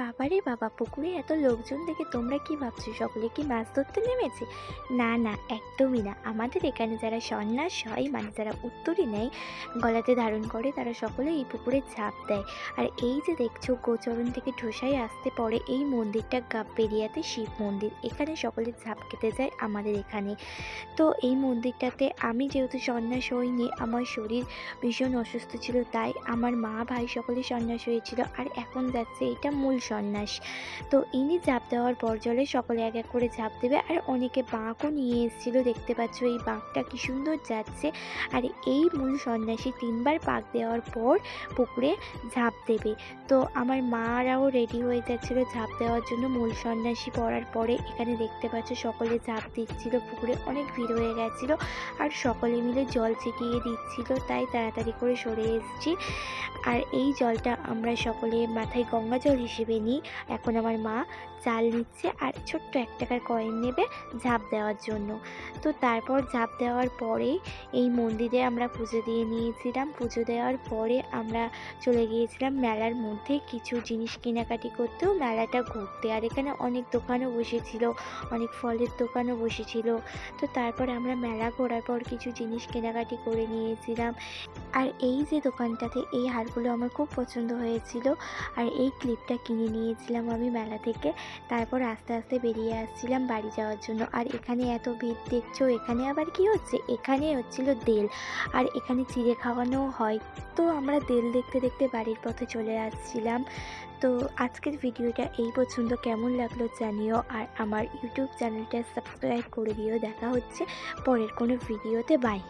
বাবারে বাবা, পুকুরে এত লোকজন দেখে তোমরা কি ভাবছো? সকলে কি মাছ ধরতে নেমেছে? না না, একদমই না। আমাদের এখানে যারা সন্ন্যাস হয়, মানে যারা উত্তরী নেয়, গলাতে ধারণ করে, তারা সকলে এই পুকুরে ঝাঁপ দেয়। আর এই যে দেখছো গোচরণ থেকে ঢোসাই আসতে পরে এই মন্দিরটা পেরিয়াতে শিব মন্দির, এখানে সকলে ঝাঁপ খেতে যায় আমাদের এখানে। তো এই মন্দিরটাতে আমি যেহেতু সন্ন্যাস হইনি, আমার শরীর ভীষণ অসুস্থ ছিল, তাই আমার মা ভাই সকলে সন্ন্যাস হয়েছিল। আর এখন যাচ্ছে এটা মূল সন্ন্যাস। তো ইনি ঝাঁপ দেওয়ার পর জলে সকলে এক এক করে ঝাঁপ দেবে। আর অনেকে বাঁকও নিয়ে এসেছিলো, দেখতে পাচ্ছ এই বাঁকটা কি সুন্দর যাচ্ছে। আর এই মূল সন্ন্যাসী 3বার পাক দেওয়ার পর পুকুরে ঝাঁপ দেবে। তো আমার মারাও রেডি হয়ে যাচ্ছিল ঝাঁপ দেওয়ার জন্য। মূল সন্ন্যাসী পড়ার পরে এখানে দেখতে পাচ্ছ সকলে ঝাঁপ দিচ্ছিল, পুকুরে অনেক ভিড় হয়ে গেছিলো আর সকলে মিলে জল ছিটিয়ে দিচ্ছিল, তাই তাড়াতাড়ি করে সরে এসেছি। আর এই জলটা আমরা সকলে মাথায় গঙ্গা জল হিসেবে নিই। এখন আমার মা চাল নিচ্ছে আর ছোট্ট 1 টাকার কয়েন নেবে ঝাঁপ দেওয়ার জন্য। তো তারপর ঝাঁপ দেওয়ার পরে এই মন্দিরে আমরা পুজো দিয়ে নিয়েছিলাম। পুজো দেওয়ার পরে আমরা চলে গিয়েছিলাম মেলার মধ্যে কিছু জিনিস কেনাকাটি করতেও, মেলাটা ঘুরতে। আর এখানে অনেক দোকানও বসেছিল, অনেক ফলের দোকানও বসেছিল। তো তারপর আমরা মেলা ঘোরার পর কিছু জিনিস কেনাকাটি করে নিয়েছিলাম। আর এই যে দোকানটাতে এই হারগুলো আমার খুব পছন্দ হয়েছিল, আর এই ক্লিপটা কিনে নিয়েছিলাম আমি মেলা থেকে। তারপর আস্তে আস্তে বেরিয়ে আসছিলাম বাড়ি যাওয়ার জন্য। আর এখানে এত ভিড় দেখছো, এখানে আবার কি হচ্ছে, এখানে হচ্ছিল দেল, আর এখানে চিড়ে খাওয়ানো হয়। তো আমরা দেল দেখতে দেখতে বাড়ির পথে চলে আসছিলাম। তো আজকের ভিডিওটা এই পর্যন্ত, কেমন লাগলো জানিও, আর আমার ইউটিউব চ্যানেলটা সাবস্ক্রাইব করে দিও। দেখা হচ্ছে পরের কোনো ভিডিওতে। বাই।